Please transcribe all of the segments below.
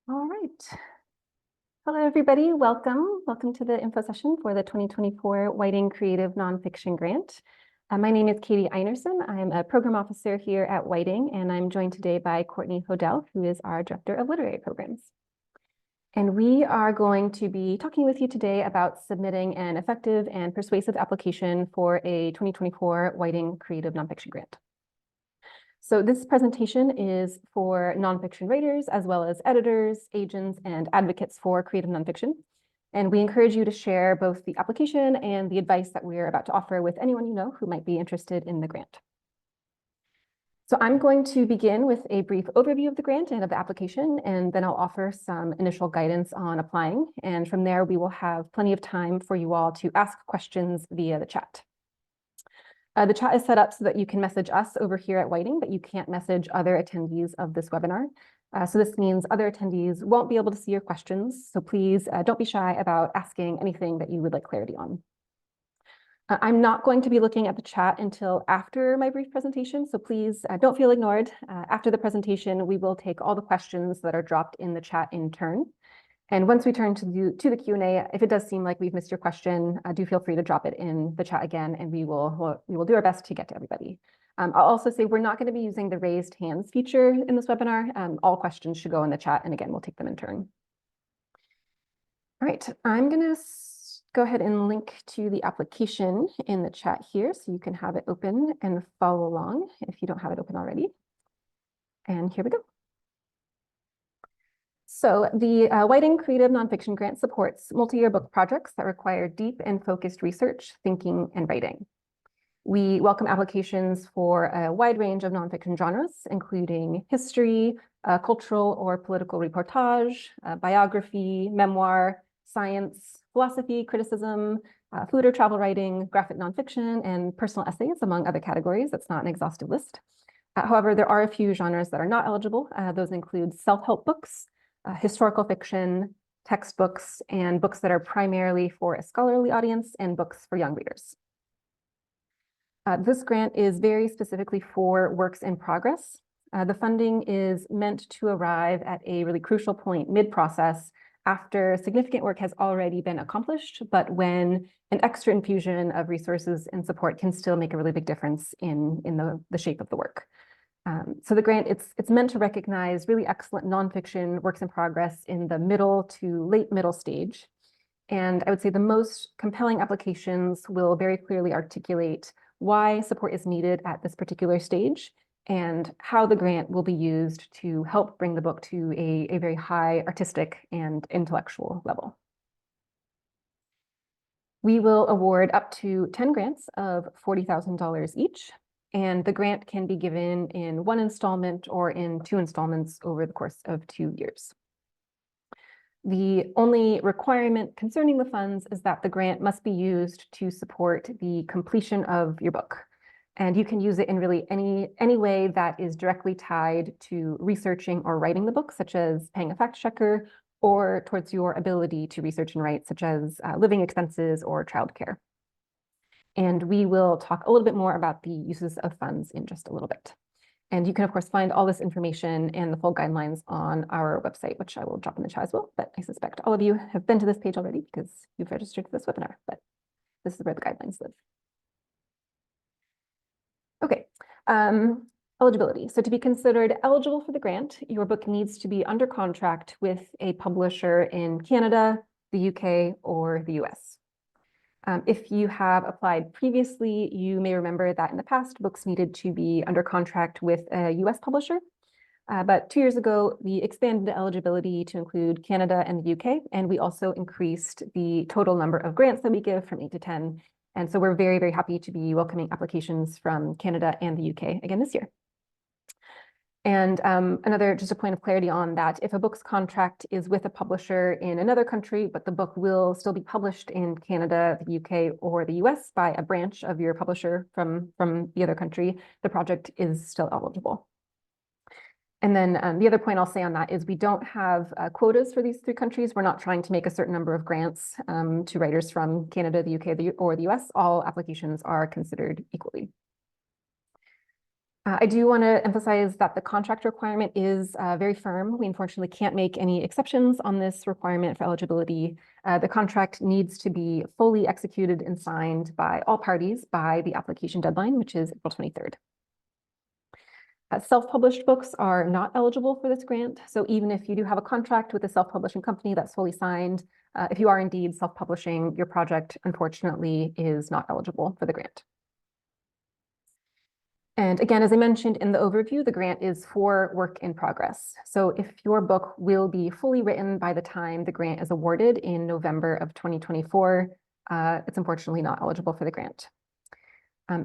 All right. Hello, everybody. Welcome. Welcome to the info session for the 2024 Whiting Creative Nonfiction Grant. My name is Katie Einerson. I'm a program officer here at Whiting, and I'm joined today by Courtney Hodel, who is our director of literary programs. And we are going to be talking with you today about submitting an effective and persuasive application for a 2024 Whiting Creative Nonfiction Grant. So this presentation is for nonfiction writers, as well as editors, agents, and advocates for creative nonfiction. And we encourage you to share both the application and the advice that we're about to offer with anyone you know who might be interested in the grant. So I'm going to begin with a brief overview of the grant and of the application, and then I'll offer some initial guidance on applying. And from there, we will have plenty of time for you all to ask questions via the chat. The chat is set up so that you can message us over here at Whiting, but you can't message other attendees of this webinar. So this means other attendees won't be able to see your questions. So please don't be shy about asking anything that you would like clarity on. I'm not going to be looking at the chat until after my brief presentation, so please don't feel ignored. After the presentation, we will take all the questions that are dropped in the chat in turn. And once we turn to the Q&A, if it does seem like we've missed your question, do feel free to drop it in the chat again, and we will do our best to get to everybody. I'll also say we're not going to be using the raised hands feature in this webinar. All questions should go in the chat, and again, we'll take them in turn. All right, I'm going to go ahead and link to the application in the chat here, so you can have it open and follow along if you don't have it open already. And here we go. So the Whiting Creative Nonfiction Grant supports multi-year book projects that require deep and focused research, thinking, and writing. We welcome applications for a wide range of nonfiction genres, including history, cultural or political reportage, biography, memoir, science, philosophy, criticism, food or travel writing, graphic nonfiction, and personal essays, among other categories. That's not an exhaustive list. However, there are a few genres that are not eligible. Those include self-help books, historical fiction, textbooks, and books that are primarily for a scholarly audience, and books for young readers. This grant is very specifically for works in progress. The funding is meant to arrive at a really crucial point mid-process after significant work has already been accomplished, but when an extra infusion of resources and support can still make a really big difference in the shape of the work. So the grant, it's meant to recognize really excellent nonfiction works in progress in the middle to late middle stage. And I would say the most compelling applications will very clearly articulate why support is needed at this particular stage and how the grant will be used to help bring the book to a very high artistic and intellectual level. We will award up to 10 grants of $40,000 each. And the grant can be given in one installment or in 2 installments over the course of 2 years. The only requirement concerning the funds is that the grant must be used to support the completion of your book. And you can use it in really any way that is directly tied to researching or writing the book, such as paying a fact checker, or towards your ability to research and write, such as living expenses or childcare. And we will talk a little bit more about the uses of funds in just a little bit. And you can, of course, find all this information and the full guidelines on our website, which I will drop in the chat as well. But I suspect all of you have been to this page already because you've registered for this webinar, but this is where the guidelines live. Okay, eligibility. So to be considered eligible for the grant, your book needs to be under contract with a publisher in Canada, the UK, or the US. If you have applied previously, you may remember that in the past, books needed to be under contract with a US publisher. But 2 years ago, we expanded the eligibility to include Canada and the UK, and we also increased the total number of grants that we give from 8 to 10. And so we're very, very happy to be welcoming applications from Canada and the UK again this year. And just a point of clarity on that, if a book's contract is with a publisher in another country, but the book will still be published in Canada, the UK, or the US by a branch of your publisher from the other country, the project is still eligible. And then the other point I'll say on that is we don't have quotas for these 3 countries. We're not trying to make a certain number of grants to writers from Canada, the UK, or the US. All applications are considered equally. I do want to emphasize that the contract requirement is very firm. We unfortunately can't make any exceptions on this requirement for eligibility. The contract needs to be fully executed and signed by all parties by the application deadline, which is April 23rd. Self-published books are not eligible for this grant. So even if you do have a contract with a self-publishing company that's fully signed, if you are indeed self-publishing, your project, unfortunately, is not eligible for the grant. And again, as I mentioned in the overview, the grant is for work in progress. So if your book will be fully written by the time the grant is awarded in November of 2024, it's unfortunately not eligible for the grant.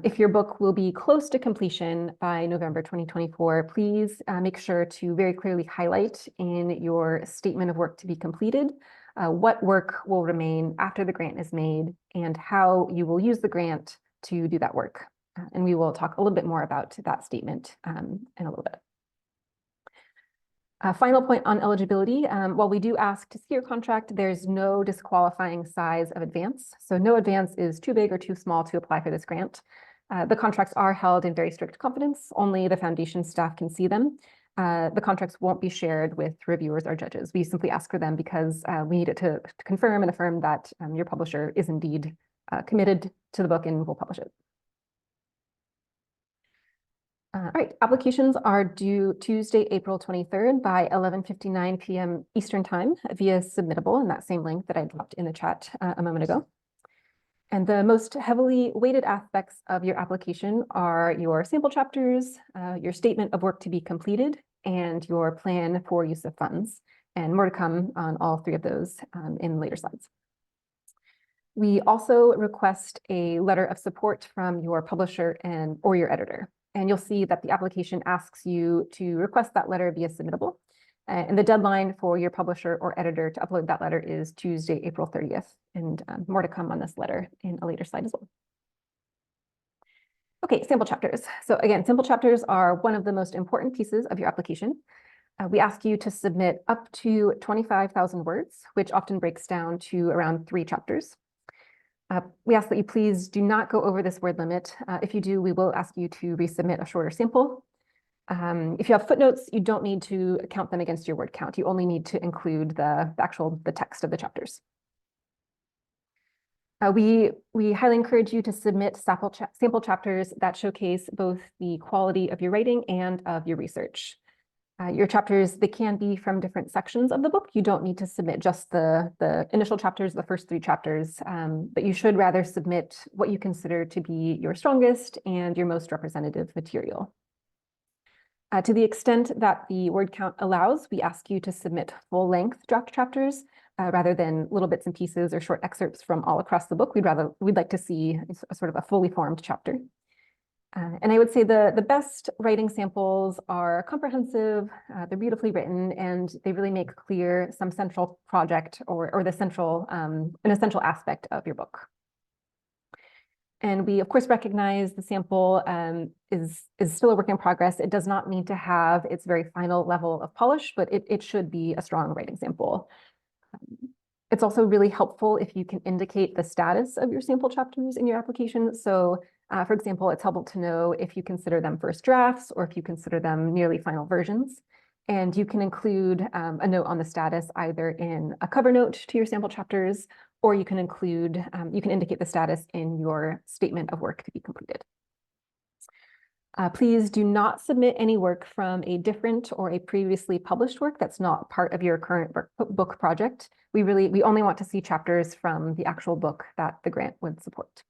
If your book will be close to completion by November 2024, please make sure to very clearly highlight in your statement of work to be completed what work will remain after the grant is made and how you will use the grant to do that work. And we will talk a little bit more about that statement in a little bit. Final point on eligibility, while we do ask to see your contract, there's no disqualifying size of advance. So no advance is too big or too small to apply for this grant. The contracts are held in very strict confidence. Only the foundation staff can see them. The contracts won't be shared with reviewers or judges. We simply ask for them because we need it to confirm and affirm that your publisher is indeed committed to the book and will publish it. All right, applications are due Tuesday, April 23rd by 11:59 p.m. Eastern Time via Submittable in that same link that I dropped in the chat a moment ago. And the most heavily weighted aspects of your application are your sample chapters, your statement of work to be completed, and your plan for use of funds. And more to come on all three of those in later slides. We also request a letter of support from your publisher or your editor. And you'll see that the application asks you to request that letter via Submittable. And the deadline for your publisher or editor to upload that letter is Tuesday, April 30th. And more to come on this letter in a later slide as well. Okay, sample chapters. So again, sample chapters are one of the most important pieces of your application. We ask you to submit up to 25,000 words, which often breaks down to around 3 chapters. We ask that you please do not go over this word limit. If you do, we will ask you to resubmit a shorter sample. If you have footnotes, you don't need to count them against your word count. You only need to include the text of the chapters. We highly encourage you to submit sample chapters that showcase both the quality of your writing and of your research. Your chapters, they can be from different sections of the book. You don't need to submit just the initial chapters, the first 3 chapters, but you should rather submit what you consider to be your strongest and your most representative material. To the extent that the word count allows, we ask you to submit full-length draft chapters rather than little bits and pieces or short excerpts from all across the book. We'd like to see a sort of a fully formed chapter. And I would say the best writing samples are comprehensive, they're beautifully written, and they really make clear some central project or an essential aspect of your book. And we, of course, recognize the sample is still a work in progress. It does not need to have its very final level of polish, but it should be a strong writing sample. It's also really helpful if you can indicate the status of your sample chapters in your application. So, for example, it's helpful to know if you consider them first drafts or if you consider them nearly final versions. And you can include a note on the status either in a cover note to your sample chapters, or you can indicate the status in your statement of work to be completed. Please do not submit any work from a different or a previously published work that's not part of your current book project. We only want to see chapters from the actual book that the grant would support.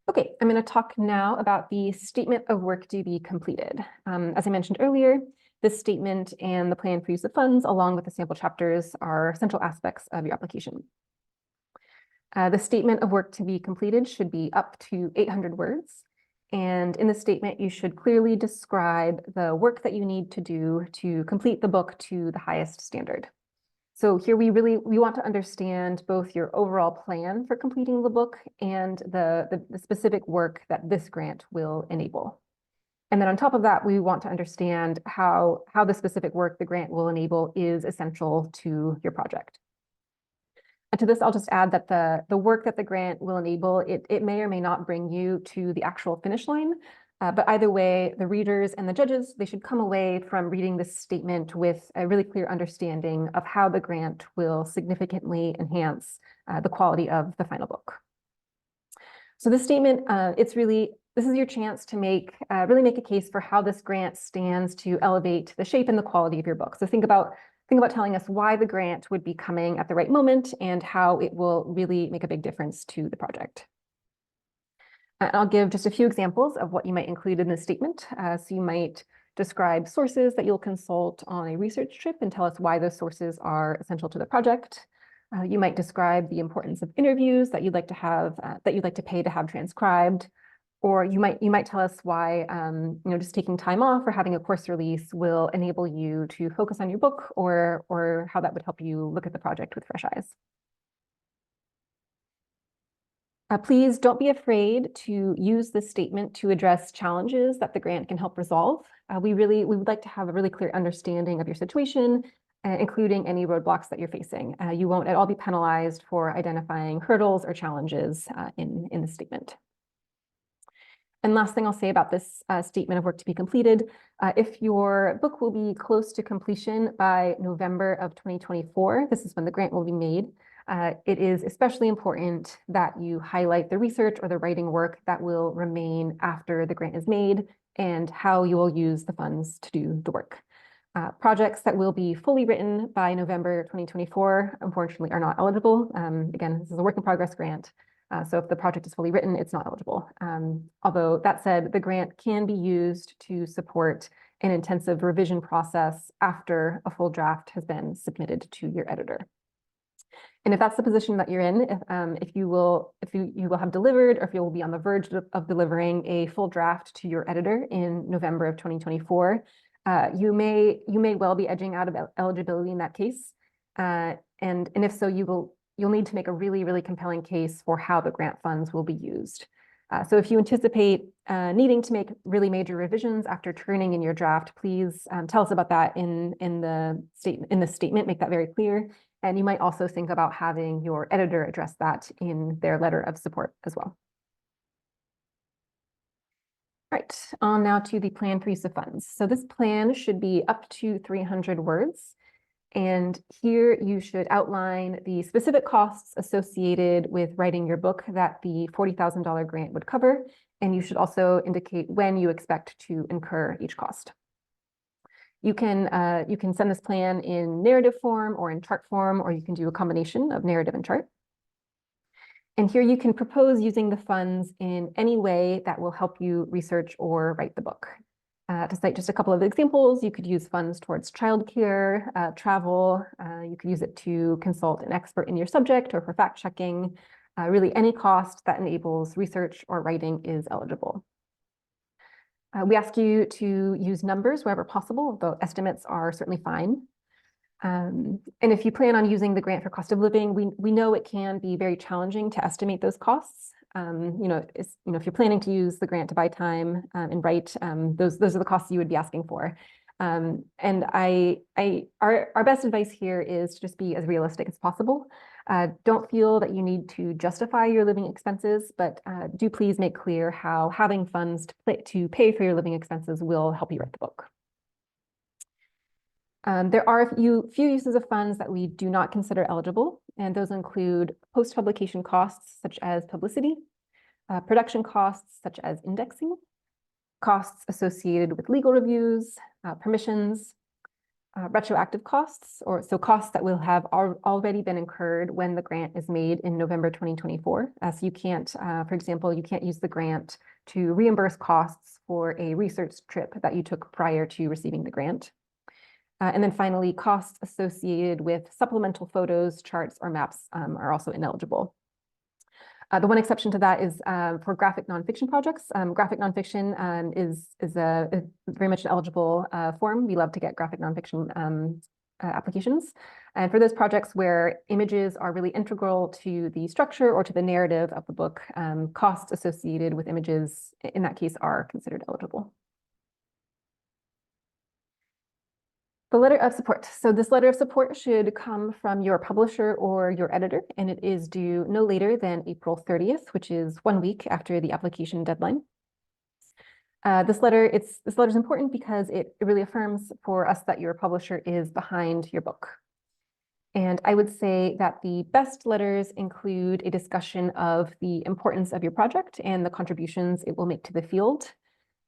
Okay, I'm going to talk now about the statement of work to be completed. As I mentioned earlier, this statement and the plan for use of funds, along with the sample chapters, are central aspects of your application. The statement of work to be completed should be up to 800 words. And in the statement, you should clearly describe the work that you need to do to complete the book to the highest standard. So here we want to understand both your overall plan for completing the book and the specific work that this grant will enable. And then on top of that, we want to understand how the specific work the grant will enable is essential to your project. And to this, I'll just add that the work that the grant will enable, it may or may not bring you to the actual finish line, But either way, the readers and the judges, they should come away from reading this statement with a really clear understanding of how the grant will significantly enhance the quality of the final book. So this statement, this is your chance to really make a case for how this grant stands to elevate the shape and the quality of your book. So think about telling us why the grant would be coming at the right moment and how it will really make a big difference to the project. I'll give just a few examples of what you might include in this statement. So you might describe sources that you'll consult on a research trip and tell us why those sources are essential to the project. You might describe the importance of interviews that you'd like to pay to have transcribed. Or you might tell us why just taking time off or having a course release will enable you to focus on your book, or how that would help you look at the project with fresh eyes. Please don't be afraid to use this statement to address challenges that the grant can help resolve. We would like to have a really clear understanding of your situation, including any roadblocks that you're facing. You won't at all be penalized for identifying hurdles or challenges in the statement. And last thing I'll say about this statement of work to be completed, if your book will be close to completion by November of 2024, this is when the grant will be made, it is especially important that you highlight the research or the writing work that will remain after the grant is made and how you will use the funds to do the work. Projects that will be fully written by November 2024, unfortunately, are not eligible. Again, this is a work in progress grant. So if the project is fully written, it's not eligible. Although that said, the grant can be used to support an intensive revision process after a full draft has been submitted to your editor. And if that's the position that you're in, if you will have delivered, or if you will be on the verge of delivering a full draft to your editor in November of 2024, you may well be edging out of eligibility in that case. And if so, you'll need to make a really, really compelling case for how the grant funds will be used. So if you anticipate needing to make really major revisions after turning in your draft, please tell us about that in the statement, make that very clear. And you might also think about having your editor address that in their letter of support as well. All right, on now to the plan for use of funds. So this plan should be up to 300 words. And here you should outline the specific costs associated with writing your book that the $40,000 grant would cover. And you should also indicate when you expect to incur each cost. You can send this plan in narrative form or in chart form, or you can do a combination of narrative and chart. And here you can propose using the funds in any way that will help you research or write the book. To cite just a couple of examples, you could use funds towards childcare, travel. You could use it to consult an expert in your subject or for fact checking. Really, any cost that enables research or writing is eligible. We ask you to use numbers wherever possible, though estimates are certainly fine. And if you plan on using the grant for cost of living, we know it can be very challenging to estimate those costs. If you're planning to use the grant to buy time and write, those are the costs you would be asking for. And our best advice here is to just be as realistic as possible. Don't feel that you need to justify your living expenses, but do please make clear how having funds to pay for your living expenses will help you write the book. There are a few uses of funds that we do not consider eligible, and those include post-publication costs such as publicity, production costs such as indexing, costs associated with legal reviews, permissions, retroactive costs, so costs that will have already been incurred when the grant is made in November 2024. So you can't, for example, you can't use the grant to reimburse costs for a research trip that you took prior to receiving the grant. And then finally, costs associated with supplemental photos, charts, or maps are also ineligible. The one exception to that is for graphic nonfiction projects. Graphic nonfiction is a very much an eligible form. We love to get graphic nonfiction applications. And for those projects where images are really integral to the structure or to the narrative of the book, costs associated with images in that case are considered eligible. The letter of support. So this letter of support should come from your publisher or your editor, and it is due no later than April 30th, which is 1 week after the application deadline. This letter is important because it really affirms for us that your publisher is behind your book. And I would say that the best letters include a discussion of the importance of your project and the contributions it will make to the field.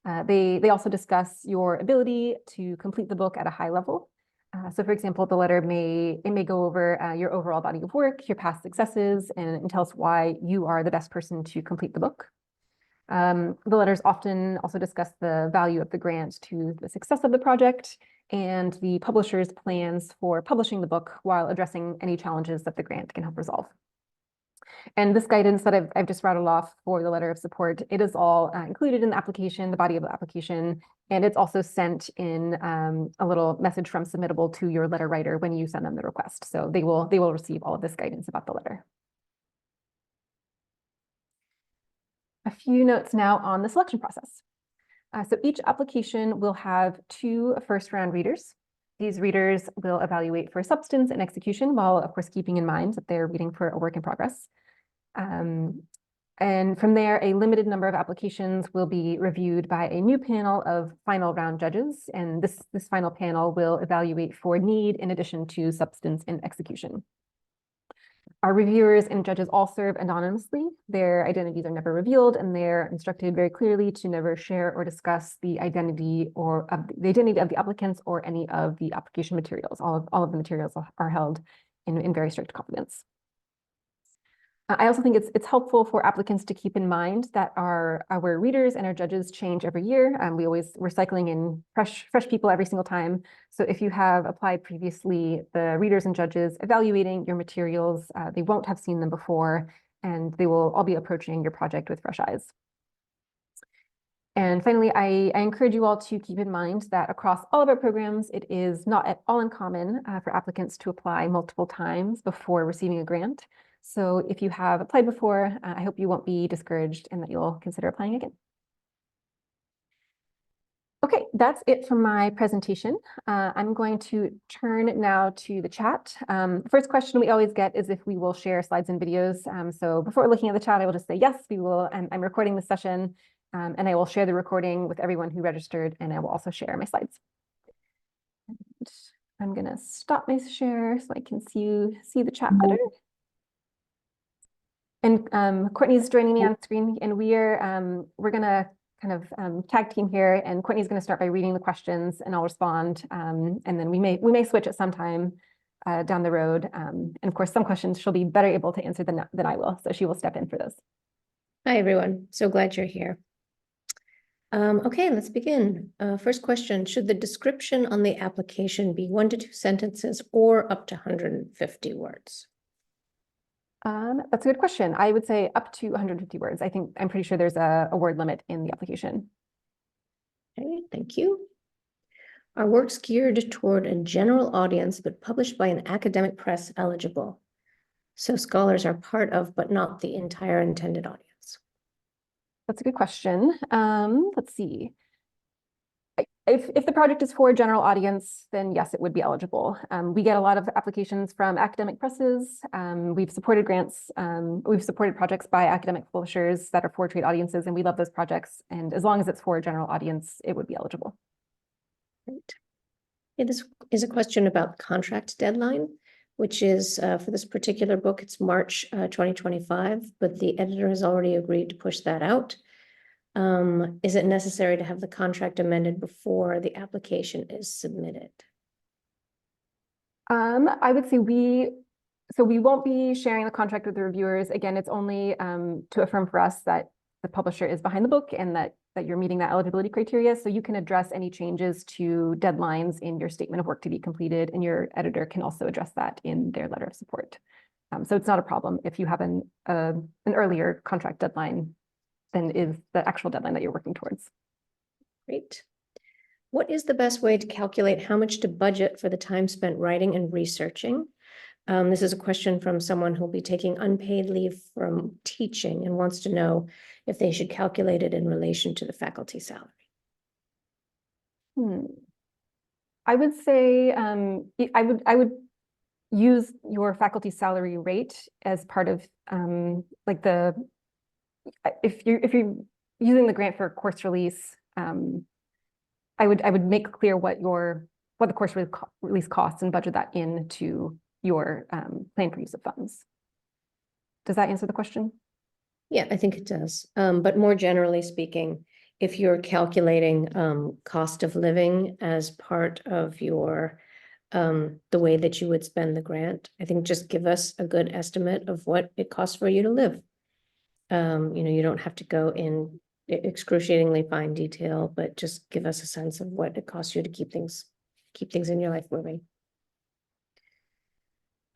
They also discuss your ability to complete the book at a high level. So for example, the letter may go over your overall body of work, your past successes, and tell us why you are the best person to complete the book. The letters often also discuss the value of the grant to the success of the project and the publisher's plans for publishing the book while addressing any challenges that the grant can help resolve. And this guidance that I've just rattled off for the letter of support, it is all included in the application, the body of the application, and it's also sent in a little message from Submittable to your letter writer when you send them the request. So they will receive all of this guidance about the letter. A few notes now on the selection process. So each application will have 2 first-round readers. These readers will evaluate for substance and execution while, of course, keeping in mind that they're reading for a work in progress. And from there, a limited number of applications will be reviewed by a new panel of final round judges. And this final panel will evaluate for need in addition to substance and execution. Our reviewers and judges all serve anonymously. Their identities are never revealed, and they're instructed very clearly to never share or discuss the identity of the applicants or any of the application materials. All of the materials are held in very strict confidence. I also think it's helpful for applicants to keep in mind that our readers and our judges change every year. We're cycling in fresh people every single time. So if you have applied previously, the readers and judges evaluating your materials, they won't have seen them before, and they will all be approaching your project with fresh eyes. And finally, I encourage you all to keep in mind that across all of our programs, it is not at all uncommon for applicants to apply multiple times before receiving a grant. So if you have applied before, I hope you won't be discouraged and that you'll consider applying again. Okay, that's it for my presentation. I'm going to turn now to the chat. The first question we always get is if we will share slides and videos. So before looking at the chat, I will just say, yes, we will. I'm recording this session and I will share the recording with everyone who registered, and I will also share my slides. And I'm gonna stop my share so I can see the chat better. And Courtney's joining me on screen, and we're gonna kind of tag team here, and Courtney's gonna start by reading the questions, and I'll respond, and then we may switch at some time down the road. And of course, some questions she'll be better able to answer than I will, so she will step in for those. Hi everyone, so glad you're here. Okay, let's begin. First question: should the description on the application be 1 to 2 sentences or up to 150 words? That's a good question. I would say up to 150 words. I'm pretty sure there's a word limit in the application. Okay, thank you. Are works geared toward a general audience but published by an academic press eligible? So scholars are part of, but not the entire intended audience. That's a good question. Let's see. If the project is for a general audience, then yes, it would be eligible. We get a lot of applications from academic presses. We've supported grants. We've supported projects by academic publishers that are for trade audiences, and we love those projects. And as long as it's for a general audience, it would be eligible. Great. Yeah, this is a question about contract deadline, which is for this particular book, it's March 2025, but the editor has already agreed to push that out. Is it necessary to have the contract amended before the application is submitted? I would say we won't be sharing the contract with the reviewers. Again, it's only to affirm for us that the publisher is behind the book and that you're meeting that eligibility criteria. So you can address any changes to deadlines in your statement of work to be completed, and your editor can also address that in their letter of support. So it's not a problem if you have an earlier contract deadline than is the actual deadline that you're working towards. Great. What is the best way to calculate how much to budget for the time spent writing and researching? This is a question from someone who'll be taking unpaid leave from teaching and wants to know if they should calculate it in relation to the faculty salary. I would say I would use your faculty salary rate as part of like if you're using the grant for course release, I would make clear what the course release costs and budget that into your plan for use of funds. Does that answer the question? Yeah, I think it does. But more generally speaking, if you're calculating cost of living as part of your the way that you would spend the grant, I think just give us a good estimate of what it costs for you to live. You don't have to go in excruciatingly fine detail, but just give us a sense of what it costs you to keep things in your life moving.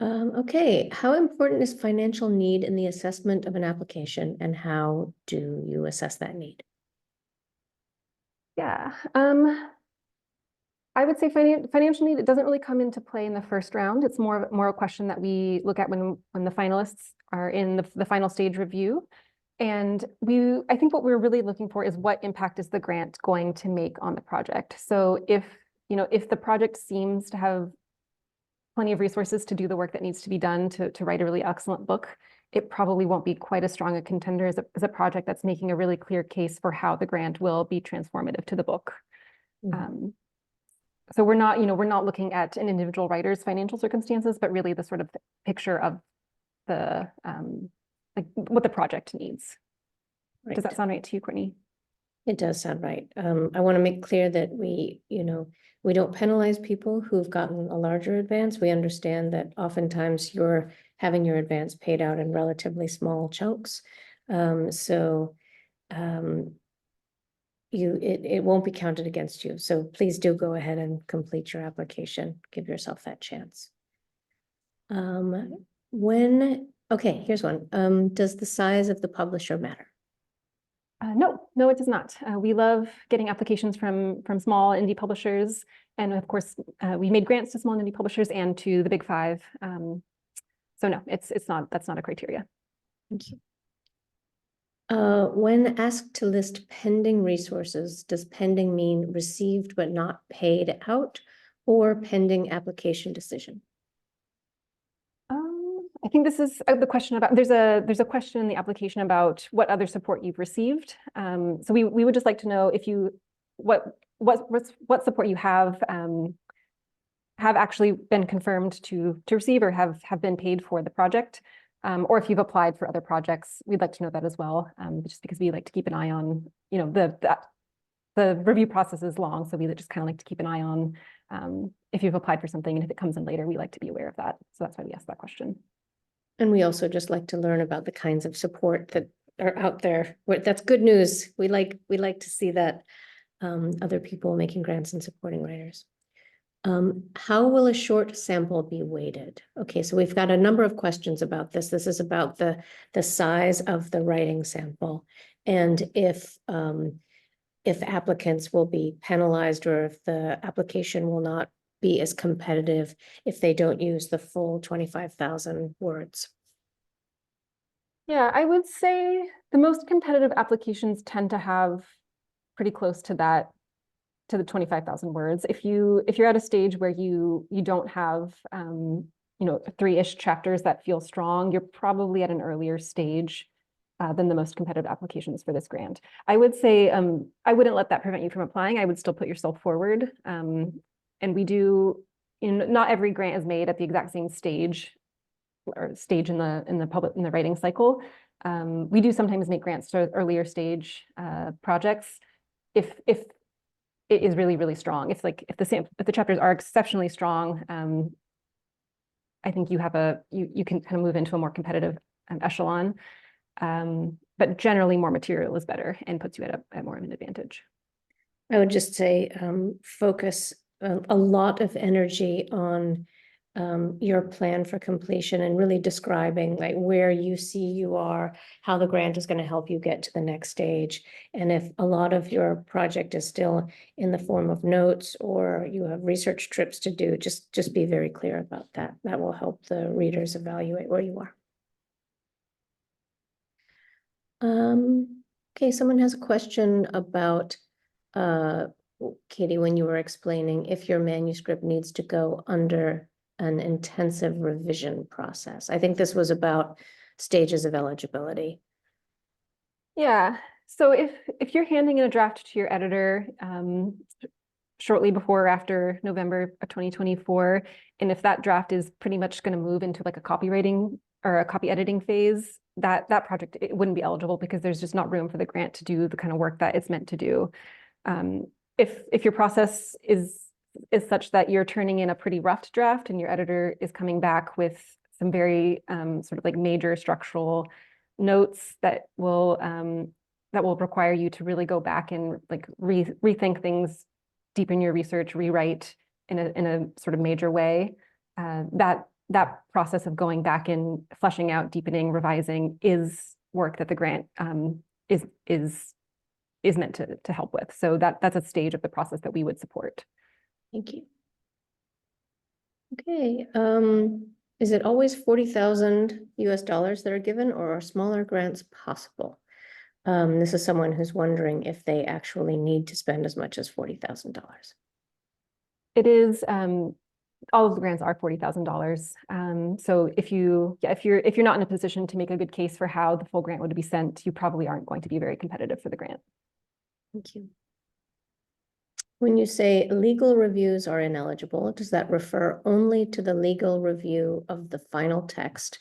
Okay, how important is financial need in the assessment of an application, and how do you assess that need? Yeah, I would say financial need, it doesn't really come into play in the first round. It's more a question that we look at when the finalists are in the final stage review. And I think what we're really looking for is what impact is the grant going to make on the project. So if the project seems to have plenty of resources to do the work that needs to be done to write a really excellent book, it probably won't be quite as strong a contender as a project that's making a really clear case for how the grant will be transformative to the book. Mhm. So we're not looking at an individual writer's financial circumstances, but really the sort of picture of the like what the project needs. Right. Does that sound right to you, Courtney? It does sound right. I want to make clear that we don't penalize people who've gotten a larger advance. We understand that oftentimes you're having your advance paid out in relatively small chunks. It won't be counted against you. So please do go ahead and complete your application. Give yourself that chance. Okay, here's one. Does the size of the publisher matter? No, it does not. We love getting applications from small indie publishers, and of course, we made grants to small indie publishers and to the big five. So no, that's not a criteria. Thank you. When asked to list pending resources, does pending mean received but not paid out, or pending application decision? I think this is the question about, there's a question in the application about what other support you've received. So we would just like to know if what support you have actually been confirmed to receive or have been paid for the project, or if you've applied for other projects. We'd like to know that as well, just because we like to keep an eye on, the review process is long, so we just kind of like to keep an eye on if you've applied for something, and if it comes in later, we like to be aware of that. So that's why we asked that question. And we also just like to learn about the kinds of support that are out there. That's good news. We like to see that other people making grants and supporting writers. How will a short sample be weighted? Okay, so we've got a number of questions about this. This is about the size of the writing sample, and if applicants will be penalized, or if the application will not be as competitive if they don't use the full 25,000 words. Yeah, I would say the most competitive applications tend to have pretty close to that, to the 25,000 words. If you're at a stage where you don't have 3-ish chapters that feel strong, you're probably at an earlier stage than the most competitive applications for this grant. I would say I wouldn't let that prevent you from applying. I would still put yourself forward. And we do, not every grant is made at the exact same stage in the writing cycle. We do sometimes make grants to earlier stage projects if it is really, really strong. If the chapters are exceptionally strong, I think you can kind of move into a more competitive echelon. But generally more material is better and puts you at more of an advantage. I would just say focus a lot of energy on your plan for completion, and really describing like where you see you are, how the grant is going to help you get to the next stage. And if a lot of your project is still in the form of notes, or you have research trips to do, just be very clear about that. That will help the readers evaluate where you are. Okay, someone has a question about Katie, when you were explaining if your manuscript needs to go under an intensive revision process. I think this was about stages of eligibility. Yeah, So if you're handing in a draft to your editor shortly before or after November of 2024, and if that draft is pretty much going to move into like a copywriting or a copy editing phase, that project, it wouldn't be eligible because there's just not room for the grant to do the kind of work that it's meant to do. If your process is such that you're turning in a pretty rough draft and your editor is coming back with some very sort of like major structural notes that will require you to really go back and like rethink things, deepen your research, rewrite in a sort of major way, that process of going back and fleshing out, deepening, revising is work that the grant is meant to help with. So that's a stage of the process that we would support. Thank you. Okay, is it always 40,000 US dollars that are given, or are smaller grants possible? This is someone who's wondering if they actually need to spend as much as $40,000. It is, all of the grants are $40,000. So if you're not in a position to make a good case for how the full grant would be sent, you probably aren't going to be very competitive for the grant. Thank you. When you say legal reviews are ineligible, does that refer only to the legal review of the final text?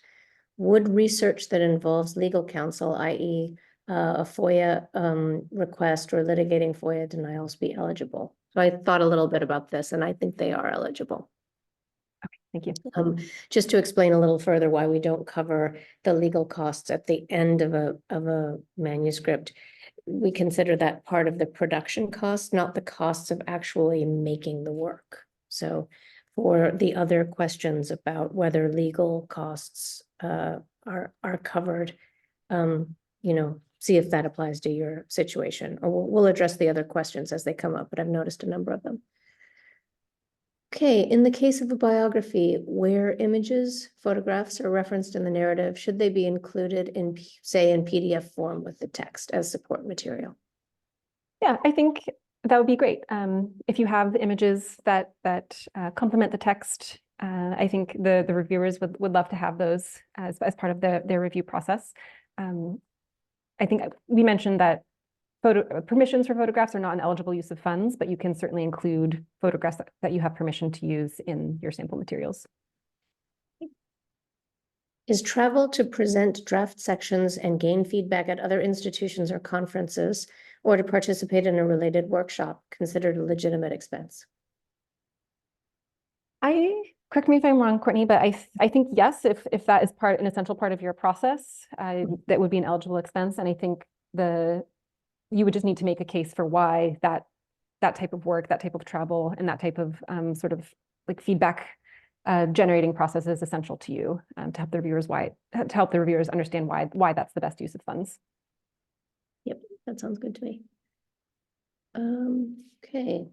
Would research that involves legal counsel, i.e. A FOIA request or litigating FOIA denials, be eligible? So I thought a little bit about this, and I think they are eligible. Okay, thank you. Just to explain a little further why we don't cover the legal costs at the end of a manuscript. We consider that part of the production cost, not the costs of actually making the work. So for the other questions about whether legal costs are covered, see if that applies to your situation, or we'll address the other questions as they come up, but I've noticed a number of them. Okay, in the case of a biography where images, photographs are referenced in the narrative, should they be included in, say, in PDF form with the text as support material? Yeah, I think that would be great. If you have images that complement the text, I think the reviewers would love to have those as part of their review process. I think we mentioned that permissions for photographs are not an eligible use of funds, but you can certainly include photographs that you have permission to use in your sample materials. Is travel to present draft sections and gain feedback at other institutions or conferences, or to participate in a related workshop, considered a legitimate expense? Correct me if I'm wrong, Courtney, but I think yes, if that is an essential part of your process, that would be an eligible expense. And I think you would just need to make a case for why that type of work, that type of travel, and that type of sort of like feedback generating process is essential to you, to help the reviewers understand why that's the best use of funds. Yep, that sounds good to me. Okay.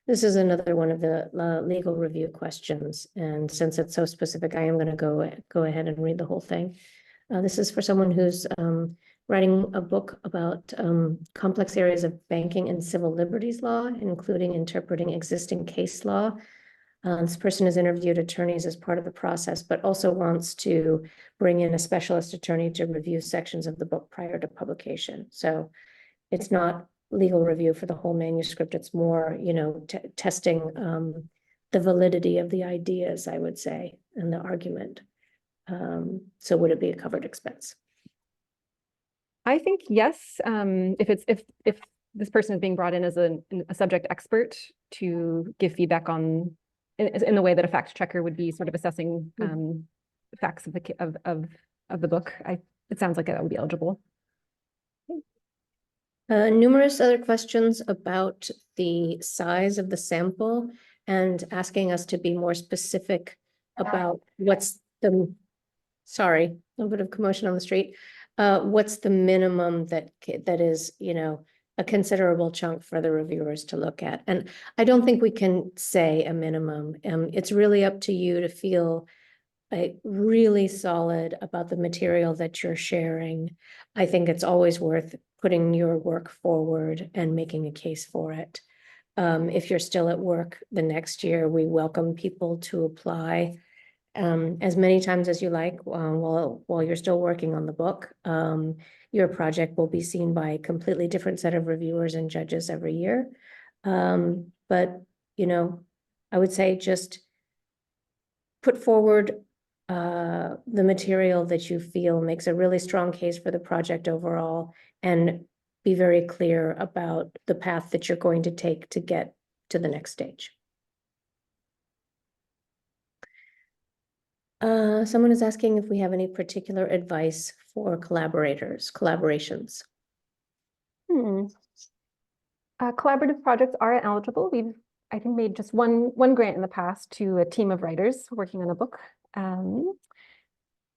This is another one of the legal review questions, and since it's so specific, I am going to go ahead and read the whole thing. This is for someone who's writing a book about complex areas of banking and civil liberties law, including interpreting existing case law. This person has interviewed attorneys as part of the process, but also wants to bring in a specialist attorney to review sections of the book prior to publication. So it's not legal review for the whole manuscript. It's more, testing the validity of the ideas, I would say, and the argument. So would it be a covered expense? I think yes. If this person is being brought in as a subject expert to give feedback on in the way that a fact checker would be sort of assessing facts of the book, it sounds like that would be eligible. Numerous other questions about the size of the sample and asking us to be more specific about sorry, a little bit of commotion on the street. What's the minimum that is, a considerable chunk for the reviewers to look at? And I don't think we can say a minimum. It's really up to you to feel really solid about the material that you're sharing. I think it's always worth putting your work forward and making a case for it. If you're still at work the next year, we welcome people to apply as many times as you like, while you're still working on the book. Your project will be seen by a completely different set of reviewers and judges every year. But, you know, I would say just put forward the material that you feel makes a really strong case for the project overall, and be very clear about the path that you're going to take to get to the next stage. Someone is asking if we have any particular advice for collaborations. Collaborative projects are eligible. We've, I think, made just one grant in the past to a team of writers working on a book. And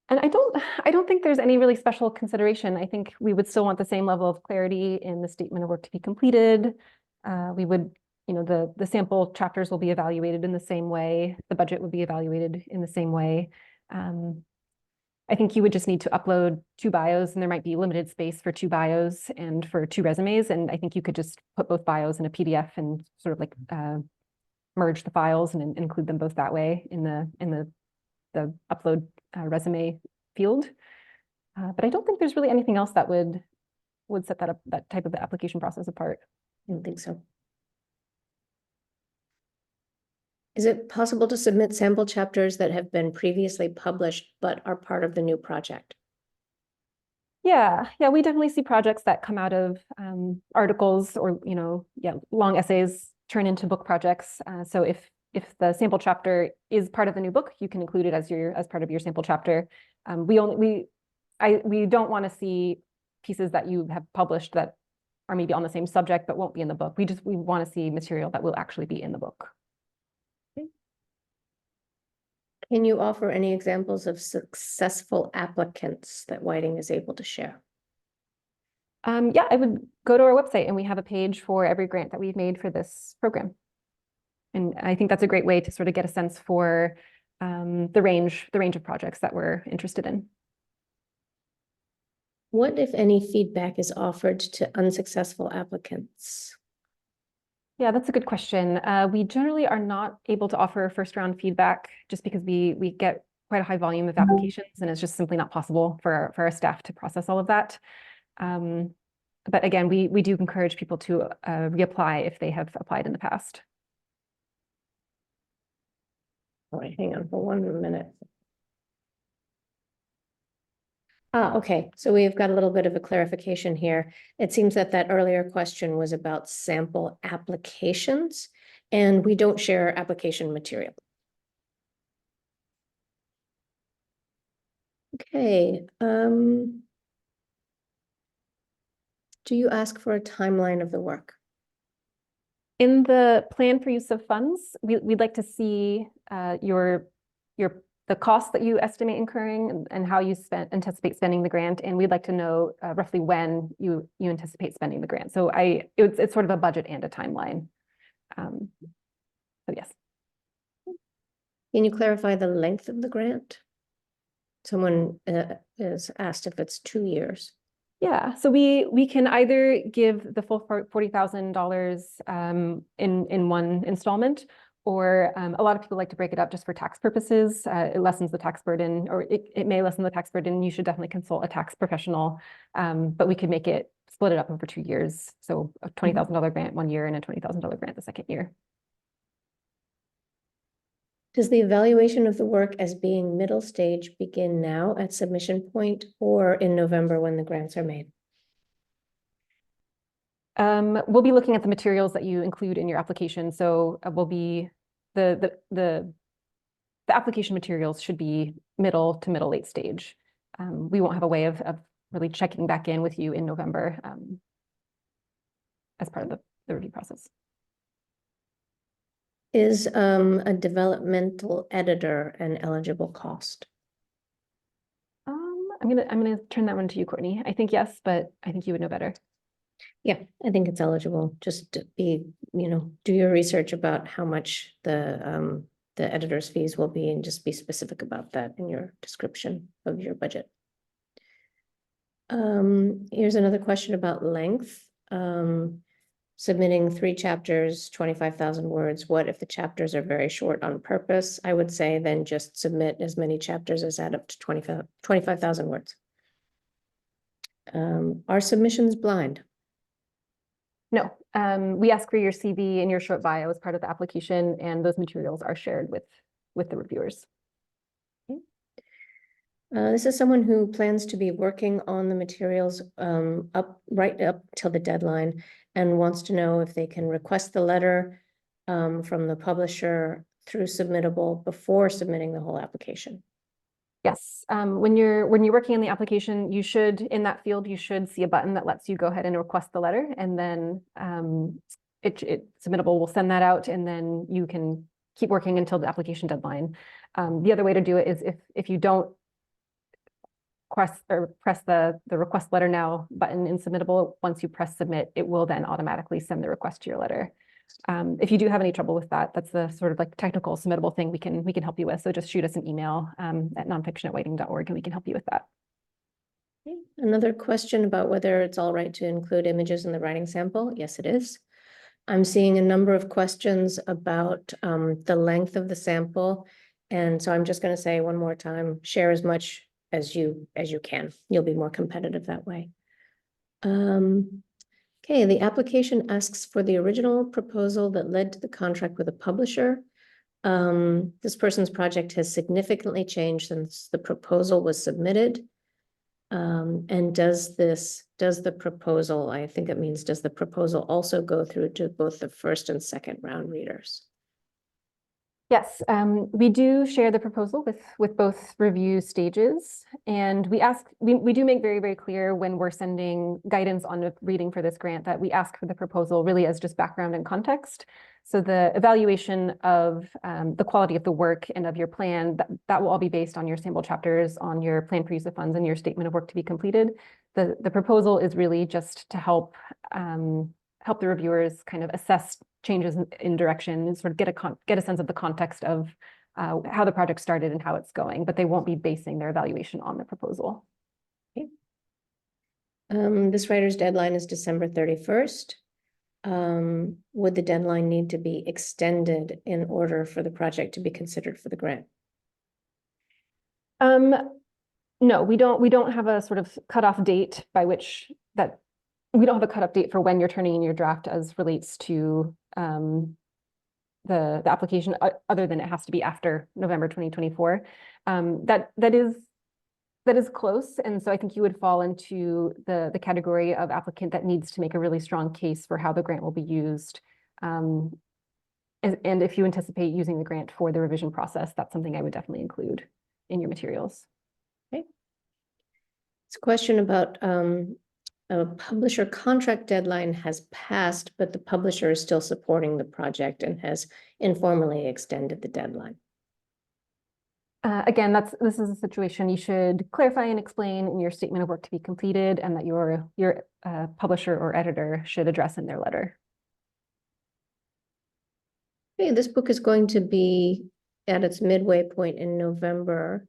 I don't think there's any really special consideration. I think we would still want the same level of clarity in the statement of work to be completed. We would, you know, the sample chapters will be evaluated in the same way. The budget would be evaluated in the same way. I think you would just need to upload 2 bios, and there might be limited space for 2 bios and for 2 resumes. And I think you could just put both bios in a PDF and sort of like merge the files and include them both that way in the upload resume field. But I don't think there's really anything else that would set that type of application process apart. I don't think so. Is it possible to submit sample chapters that have been previously published but are part of the new project? Yeah, we definitely see projects that come out of articles or, you know, long essays turn into book projects. So if the sample chapter is part of the new book, you can include it as part of your sample chapter. We don't want to see pieces that you have published that are maybe on the same subject but won't be in the book. We want to see material that will actually be in the book. Can you offer any examples of successful applicants that Whiting is able to share? Yeah, I would go to our website, and we have a page for every grant that we've made for this program. And I think that's a great way to sort of get a sense for the range of projects that we're interested in. What, if any, feedback is offered to unsuccessful applicants? Yeah, that's a good question. We generally are not able to offer first round feedback just because we get quite a high volume of applications, and it's just simply not possible for our staff to process all of that. But again, we do encourage people to reapply if they have applied in the past. All right, hang on for 1 minute. Okay, so we've got a little bit of a clarification here. It seems that earlier question was about sample applications, and we don't share application material. Okay. Do you ask for a timeline of the work? In the plan for use of funds, we'd like to see the costs that you estimate incurring and how you anticipate spending the grant, and we'd like to know roughly when you anticipate spending the grant. So it's sort of a budget and a timeline. So yes. Can you clarify the length of the grant? Someone has asked if it's 2 years. Yeah, so we can either give the full $40,000 in one installment, or a lot of people like to break it up just for tax purposes. It lessens the tax burden, or it may lessen the tax burden. You should definitely consult a tax professional, but we could split it up over 2 years. So a $20,000 grant 1 year and a $20,000 grant the second year. Does the evaluation of the work as being middle stage begin now at submission point, or in November when the grants are made? We'll be looking at the materials that you include in your application. So we'll be the application materials should be middle to late stage. We won't have a way of really checking back in with you in November as part of the review process. Is a developmental editor an eligible cost? I'm gonna turn that one to you, Courtney. I think yes, but I think you would know better. Yeah, I think it's eligible. Just to be, do your research about how much the editor's fees will be, and just be specific about that in your description of your budget. Here's another question about length. submitting 3 chapters, 25,000 words. What if the chapters are very short on purpose? I would say then just submit as many chapters as add up to 25,000 words. Are submissions blind? No, we ask for your CV and your short bio as part of the application, and those materials are shared with the reviewers. This is someone who plans to be working on the materials right up till the deadline and wants to know if they can request the letter from the publisher through Submittable before submitting the whole application. Yes, when you're working on the application, you should, in that field, you should see a button that lets you go ahead and request the letter, and then Submittable will send that out, and then you can keep working until the application deadline. The other way to do it is if you don't press the request letter now button in Submittable, once you press submit, it will then automatically send the request to your letter. If you do have any trouble with that, that's the sort of like technical Submittable thing we can help you with. So just shoot us an email at nonfiction@whiting.org and we can help you with that. Okay. Another question about whether it's all right to include images in the writing sample. Yes, it is. I'm seeing a number of questions about the length of the sample. And so I'm just going to say one more time, share as much as you can. You'll be more competitive that way. Okay, the application asks for the original proposal that led to the contract with a publisher. This person's project has significantly changed since the proposal was submitted. And does the proposal, I think it means, does the proposal also go through to both the first and second round readers? Yes, we do share the proposal with both review stages, and we do make very, very clear when we're sending guidance on reading for this grant that we ask for the proposal really as just background and context. So the evaluation of the quality of the work and of your plan, that will all be based on your sample chapters, on your plan for use of funds and your statement of work to be completed. The proposal is really just to help the reviewers kind of assess changes in direction and sort of get a sense of the context of how the project started and how it's going, but they won't be basing their evaluation on the proposal. Okay. This writer's deadline is December 31st. Would the deadline need to be extended in order for the project to be considered for the grant? No, we don't have a sort of cutoff date by which that we don't have a cutoff date for when you're turning in your draft as relates to the application, other than it has to be after November 2024. That is close, and so I think you would fall into the category of applicant that needs to make a really strong case for how the grant will be used. And if you anticipate using the grant for the revision process, that's something I would definitely include in your materials. Okay. It's a question about a publisher contract deadline has passed, but the publisher is still supporting the project and has informally extended the deadline. Again, this is a situation you should clarify and explain in your statement of work to be completed, and that your publisher or editor should address in their letter. Okay, this book is going to be at its midway point in November,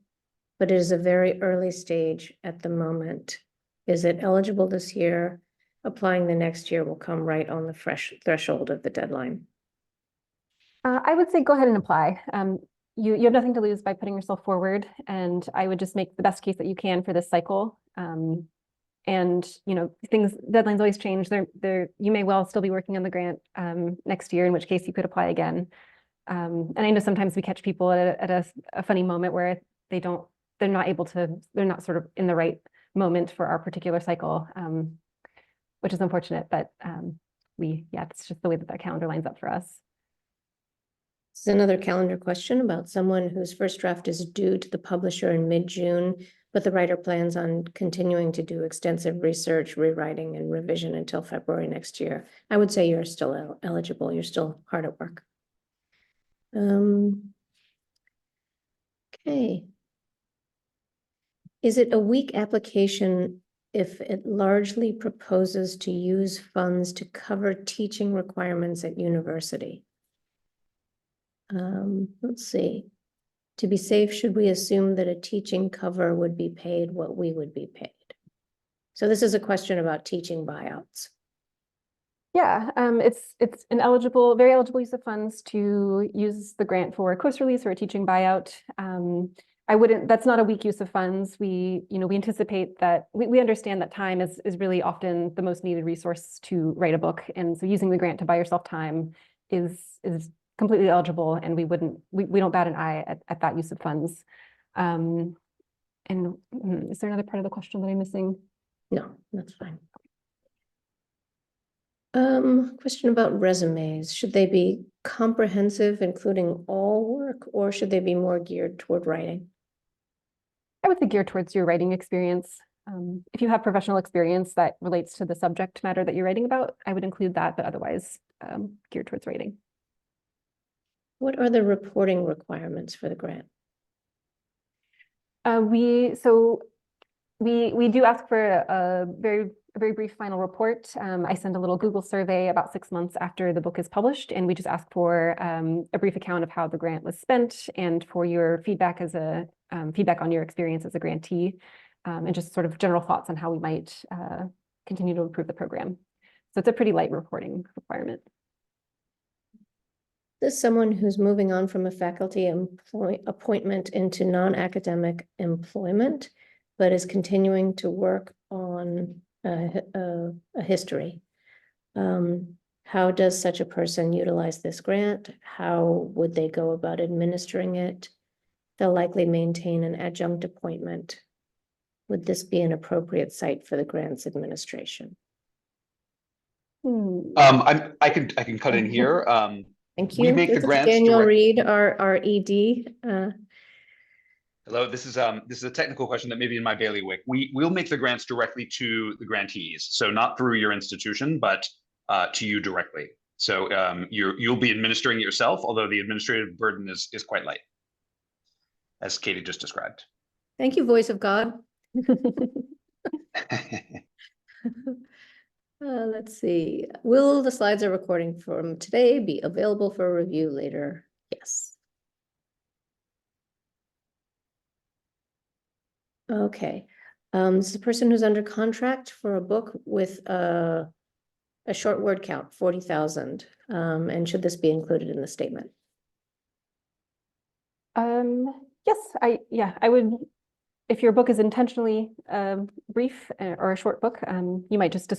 but it is a very early stage at the moment. Is it eligible this year? Applying the next year will come right on the threshold of the deadline. I would say go ahead and apply. You have nothing to lose by putting yourself forward, and I would just make the best case that you can for this cycle. And deadlines always change. You may well still be working on the grant next year, in which case you could apply again. And I know sometimes we catch people at a funny moment where they're not sort of in the right moment for our particular cycle, which is unfortunate, but it's just the way that calendar lines up for us. This is another calendar question about someone whose first draft is due to the publisher in mid-June, but the writer plans on continuing to do extensive research, rewriting, and revision until February next year. I would say you're still eligible. You're still hard at work. Okay. Is it a weak application if it largely proposes to use funds to cover teaching requirements at university? Let's see. To be safe, should we assume that a teaching cover would be paid what we would be paid? So this is a question about teaching buyouts. Yeah, it's an very eligible use of funds to use the grant for a course release or a teaching buyout. That's not a weak use of funds. We anticipate that we understand that time is really often the most needed resource to write a book. And so using the grant to buy yourself time is completely eligible, and we don't bat an eye at that use of funds. And is there another part of the question that I'm missing? No, that's fine. Question about resumes. Should they be comprehensive, including all work, or should they be more geared toward writing? I would say geared towards your writing experience. If you have professional experience that relates to the subject matter that you're writing about, I would include that, but otherwise geared towards writing. What are the reporting requirements for the grant? We do ask for a very brief final report. I send a little Google survey about 6 months after the book is published, and we just ask for a brief account of how the grant was spent and for your feedback feedback on your experience as a grantee, and just sort of general thoughts on how we might continue to improve the program. So it's a pretty light reporting requirement. This is someone who's moving on from a faculty appointment into non-academic employment, but is continuing to work on a history. How does such a person utilize this grant? How would they go about administering it? They'll likely maintain an adjunct appointment. Would this be an appropriate site for the grant's administration? I can cut in here. Thank We you. make the This is grants Daniel direct- Reed, our ED. Hello, this is a technical question that may be in my bailiwick. We'll make the grants directly to the grantees, so not through your institution, but to you directly. So you'll be administering it yourself, although the administrative burden is quite light, as Katie just described. Thank you, voice of God. Let's see. Will the slides are recording from today be available for review later? Yes. Okay. This is a person who's under contract for a book with a short word count, 40,000. And should this be included in the statement? Yes, I would. If your book is intentionally brief or a short book, you might just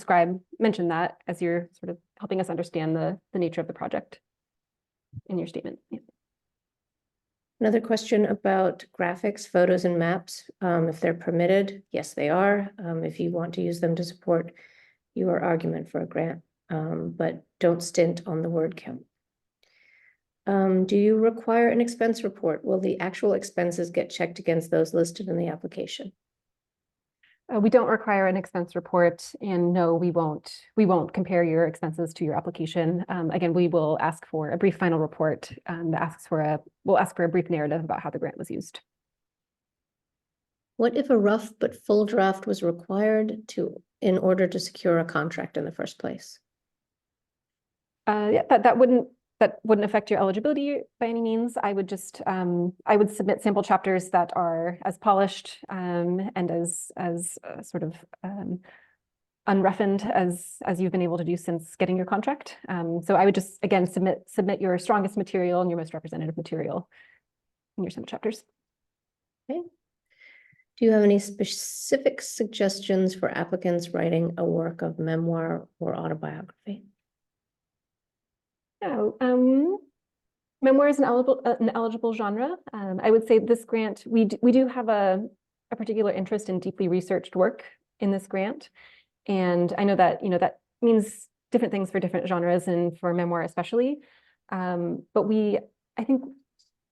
mention that as you're sort of helping us understand the nature of the project in your statement. Yeah. Another question about graphics, photos, and maps. If they're permitted, yes, they are. If you want to use them to support your argument for a grant, but don't stint on the word count. Do you require an expense report? Will the actual expenses get checked against those listed in the application? We don't require an expense report, and no, we won't compare your expenses to your application. Again, we will ask for a brief final report we'll ask for a brief narrative about how the grant was used. What if a rough but full draft was required in order to secure a contract in the first place? Yeah, that wouldn't affect your eligibility by any means. I would just I would submit sample chapters that are as polished and as sort of unroughened as you've been able to do since getting your contract. So I would just again submit your strongest material and your most representative material in your sample chapters. Okay. Do you have any specific suggestions for applicants writing a work of memoir or autobiography? No, memoir is an eligible genre. I would say this grant, we do have a particular interest in deeply researched work in this grant. And I know that, that means different things for different genres and for memoir especially. But I think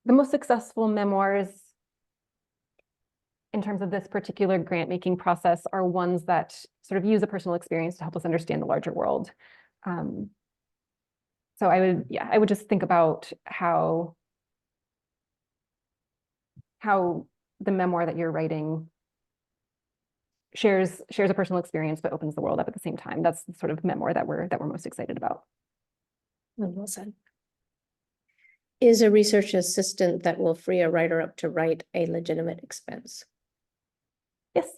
the most successful memoirs in terms of this particular grant making process are ones that sort of use a personal experience to help us understand the larger world. So I would just think about how the memoir that you're writing shares a personal experience, but opens the world up at the same time. That's the sort of memoir that we're most excited about. Well said. Is a research assistant that will free a writer up to write a legitimate expense? Yes.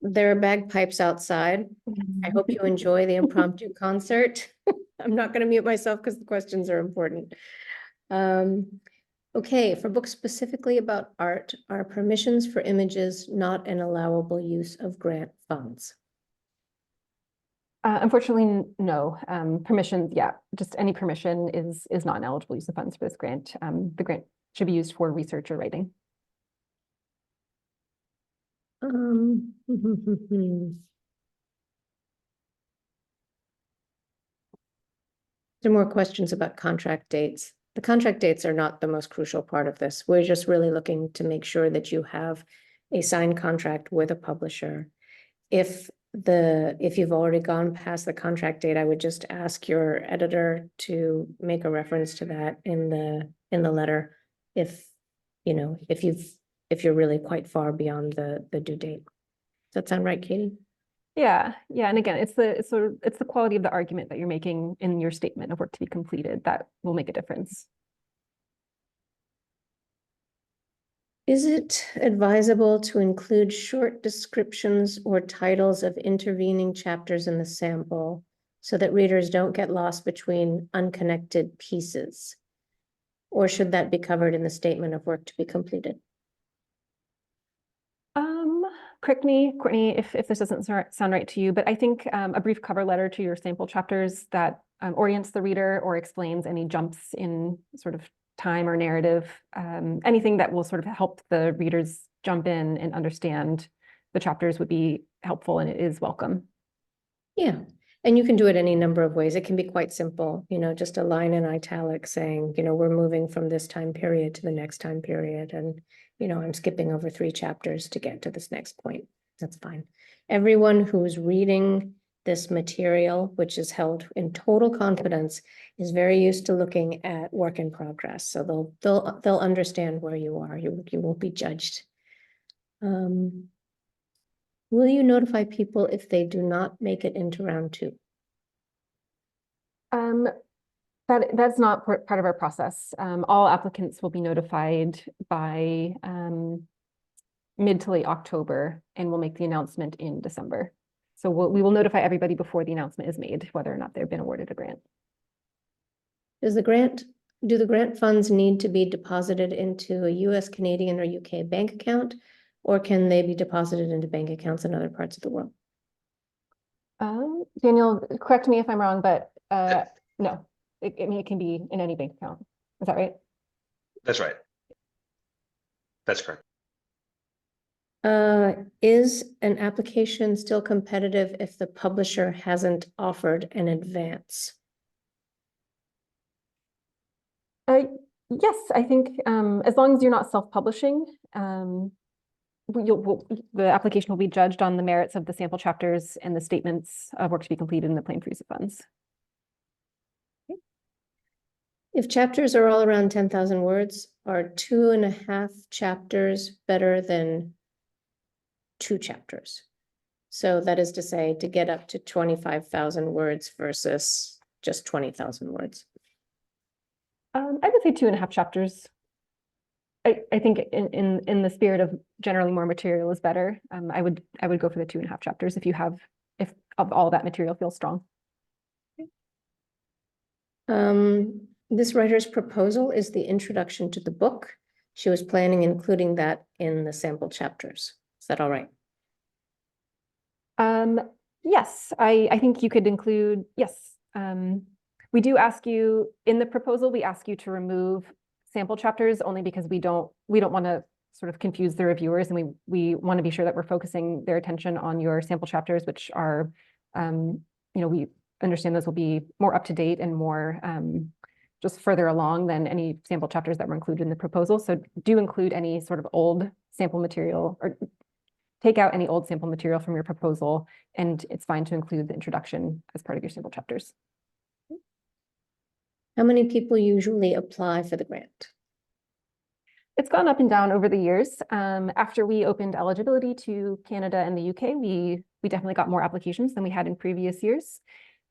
there are bagpipes outside. I hope you enjoy the impromptu concert. I'm not going to mute myself because the questions are important. Okay, for books specifically about art, are permissions for images not an allowable use of grant funds? Unfortunately, no. Permissions, yeah, just any permission is not an eligible use of funds for this grant. The grant should be used for research or writing. There are more questions about contract dates. The contract dates are not the most crucial part of this. We're just really looking to make sure that you have a signed contract with a publisher. If you've already gone past the contract date, I would just ask your editor to make a reference to that in the letter. If you're really quite far beyond the due date. Does that sound right, Katie? Yeah, and again, it's the quality of the argument that you're making in your statement of work to be completed that will make a difference. Is it advisable to include short descriptions or titles of intervening chapters in the sample so that readers don't get lost between unconnected pieces? Or should that be covered in the statement of work to be completed? Correct me, Courtney, if this doesn't sound right to you, but I think a brief cover letter to your sample chapters that orients the reader or explains any jumps in sort of time or narrative, anything that will sort of help the readers jump in and understand the chapters would be helpful, and it is welcome. Yeah, and you can do it any number of ways. It can be quite simple, just a line in italic saying, we're moving from this time period to the next time period. And, I'm skipping over 3 chapters to get to this next point. That's fine. Everyone who's reading this material, which is held in total confidence, is very used to looking at work in progress. So they'll understand where you are. You won't be judged. Will you notify people if they do not make it into round 2? That's not part of our process. All applicants will be notified by mid to late October, and we'll make the announcement in December. So we will notify everybody before the announcement is made, whether or not they've been awarded a grant. Do the grant funds need to be deposited into a US, Canadian, or UK bank account, or can they be deposited into bank accounts in other parts of the world? Daniel, correct me if I'm wrong, but no, it can be in any bank account. Is that right? That's right. That's correct. Is an application still competitive if the publisher hasn't offered an advance? Yes, I think as long as you're not self-publishing, the application will be judged on the merits of the sample chapters and the statements of work to be completed in the plan for use of funds. If chapters are all around 10,000 words, are 2.5 chapters better than 2 chapters? So that is to say, to get up to 25,000 words versus just 20,000 words. I would say 2.5 chapters. I think in the spirit of generally more material is better. I would go for the 2.5 chapters if of all that material feels strong. This writer's proposal is the introduction to the book. She was planning including that in the sample chapters. Is that all right? Yes, I think you could include, yes. We do ask you, in the proposal, we ask you to remove sample chapters only because we don't want to sort of confuse the reviewers, and we want to be sure that we're focusing their attention on your sample chapters, which are, we understand those will be more up to date and more just further along than any sample chapters that were included in the proposal. So do include any sort of old sample material, or take out any old sample material from your proposal, and it's fine to include the introduction as part of your sample chapters. How many people usually apply for the grant? It's gone up and down over the years. After we opened eligibility to Canada and the UK, we definitely got more applications than we had in previous years.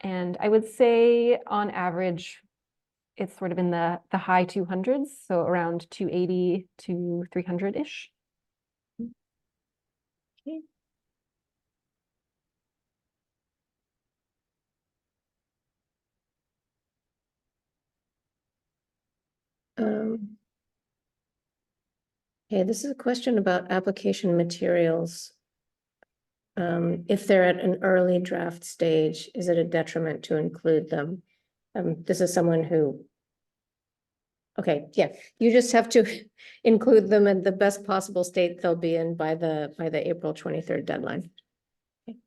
And I would say on average, it's sort of in the high 200s, so around 280 to 300-ish. Okay. Okay, this is a question about application materials. If they're at an early draft stage, is it a detriment to include them? This is someone who. Okay, yeah, you just have to include them in the best possible state they'll be in by the April 23rd deadline. Okay.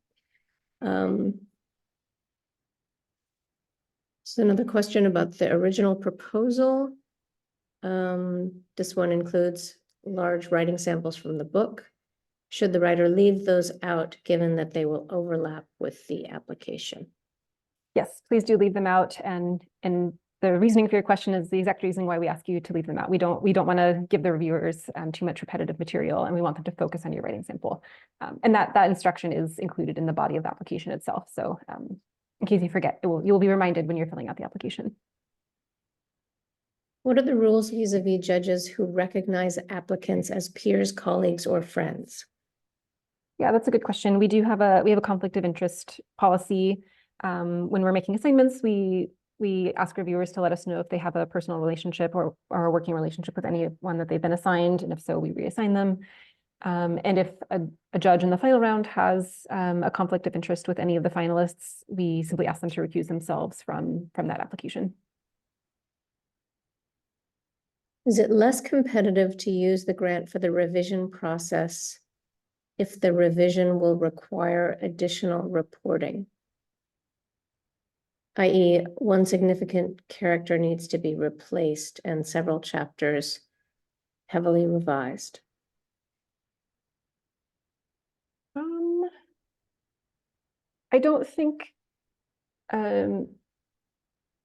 So another question about the original proposal. This one includes large writing samples from the book. Should the writer leave those out, given that they will overlap with the application? Yes, please do leave them out. And the reasoning for your question is the exact reason why we ask you to leave them out. We don't want to give the reviewers too much repetitive material, and we want them to focus on your writing sample. And that instruction is included in the body of the application itself. So in case you forget, you'll be reminded when you're filling out the application. What are the rules vis-a-vis judges who recognize applicants as peers, colleagues, or friends? Yeah, that's a good question. We have a conflict of interest policy. When we're making assignments, we ask reviewers to let us know if they have a personal relationship or a working relationship with anyone that they've been assigned, and if so, we reassign them. And if a judge in the final round has a conflict of interest with any of the finalists, we simply ask them to recuse themselves from that application. Is it less competitive to use the grant for the revision process if the revision will require additional reporting? I.e., one significant character needs to be replaced and several chapters heavily revised. I don't think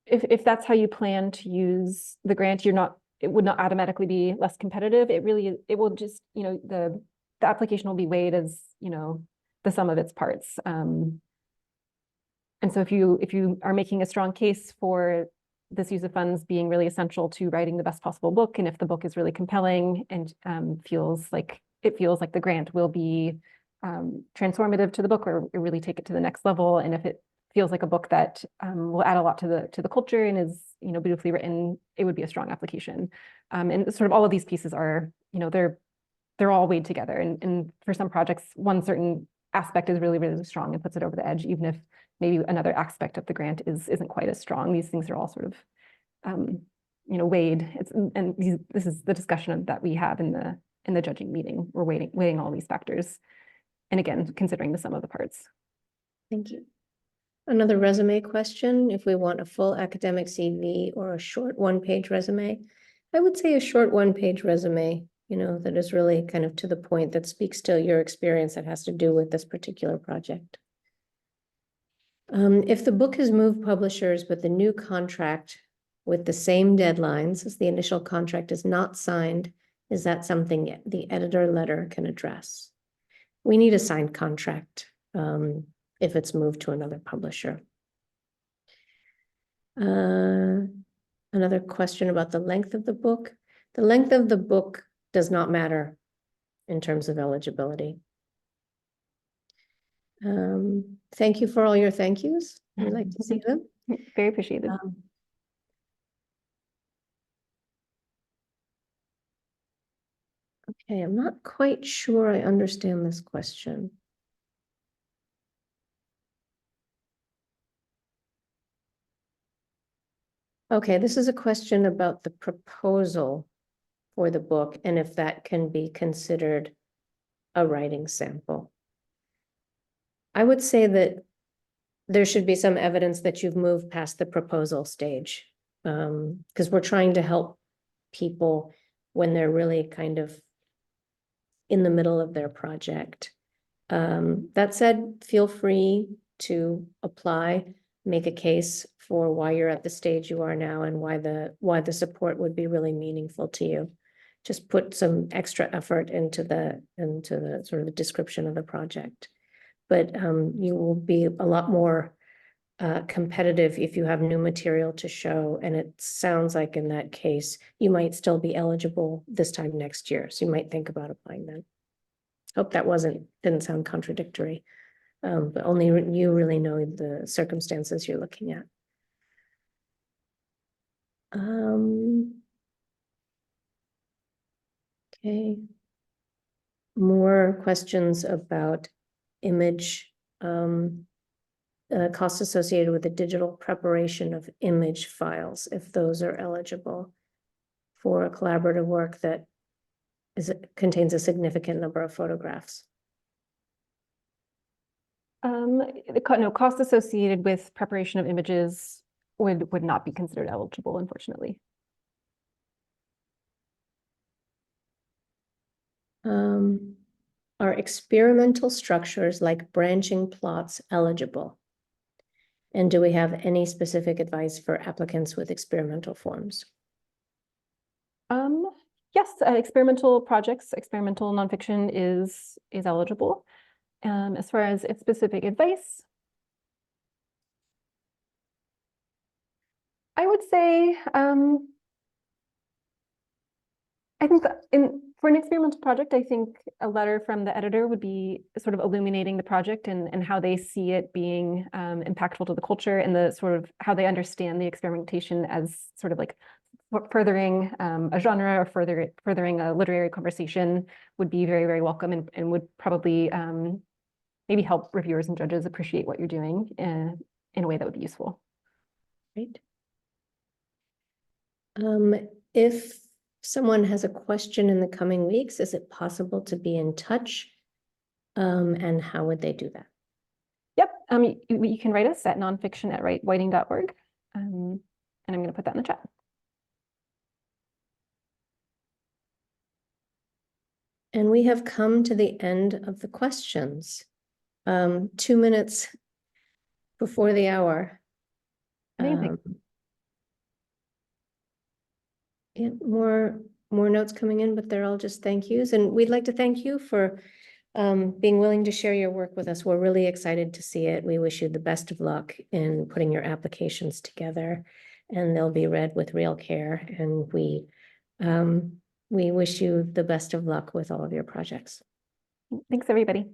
if that's how you plan to use the grant, it would not automatically be less competitive. It will just, the application will be weighed as, the sum of its parts. And so if you are making a strong case for this use of funds being really essential to writing the best possible book, and if the book is really compelling and feels like the grant will be transformative to the book or really take it to the next level, and if it feels like a book that will add a lot to the culture and is beautifully written, it would be a strong application. And sort of all of these pieces are, they're all weighed together. And for some projects, one certain aspect is really, really strong and puts it over the edge, even if maybe another aspect of the grant isn't quite as strong. These things are all sort of weighed. This is the discussion that we have in the judging meeting. We're weighing all these factors, and again, considering the sum of the parts. Thank you. Another resume question, if we want a full academic CV or a short one-page resume. I would say a short one-page resume, that is really kind of to the point, that speaks to your experience that has to do with this particular project. If the book has moved publishers, but the new contract with the same deadlines as the initial contract is not signed, is that something the editor letter can address? We need a signed contract if it's moved to another publisher. Another question about the length of the book. The length of the book does not matter in terms of eligibility. Thank you for all your thank yous. I'd like to see them. Very appreciated. Okay, I'm not quite sure I understand this question. Okay, this is a question about the proposal for the book and if that can be considered a writing sample. I would say that there should be some evidence that you've moved past the proposal stage, because we're trying to help people when they're really kind of in the middle of their project. That said, feel free to apply, make a case for why you're at the stage you are now and why the support would be really meaningful to you. Just put some extra effort into the sort of the description of the project. But you will be a lot more competitive if you have new material to show. And it sounds like in that case, you might still be eligible this time next year. So you might think about applying then. Hope that didn't sound contradictory, but only you really know the circumstances you're looking at. Okay. More questions about image, costs associated with the digital preparation of image files, if those are eligible for a collaborative work that contains a significant number of photographs. No, cost associated with preparation of images would not be considered eligible, unfortunately. Are experimental structures like branching plots eligible? And do we have any specific advice for applicants with experimental forms? Yes, experimental projects, experimental nonfiction is eligible. As far as its specific advice, I would say, I think that for an experimental project, I think a letter from the editor would be sort of illuminating the project and how they see it being impactful to the culture and the sort of how they understand the experimentation as sort of like furthering a genre or furthering a literary conversation would be very, very welcome and would probably maybe help reviewers and judges appreciate what you're doing in a way that would be useful. Great. If someone has a question in the coming weeks, is it possible to be in touch? And how would they do that? Yep, you can write us at nonfiction@whiting.org. And I'm going to put that in the chat. And we have come to the end of the questions. 2 minutes before the hour. Amazing. Yeah, more notes coming in, but they're all just thank yous. And we'd like to thank you for being willing to share your work with us. We're really excited to see it. We wish you the best of luck in putting your applications together, and they'll be read with real care. And we wish you the best of luck with all of your projects. Thanks, everybody.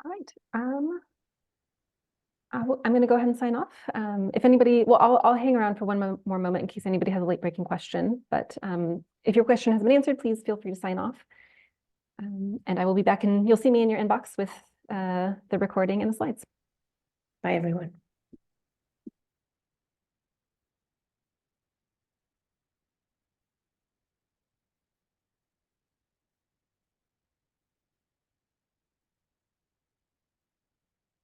All right. I'm going to go ahead and sign off. If anybody, well, I'll hang around for one more moment in case anybody has a late breaking question. But if your question has been answered, please feel free to sign off. And I will be back, and you'll see me in your inbox with the recording and the slides. Bye, everyone.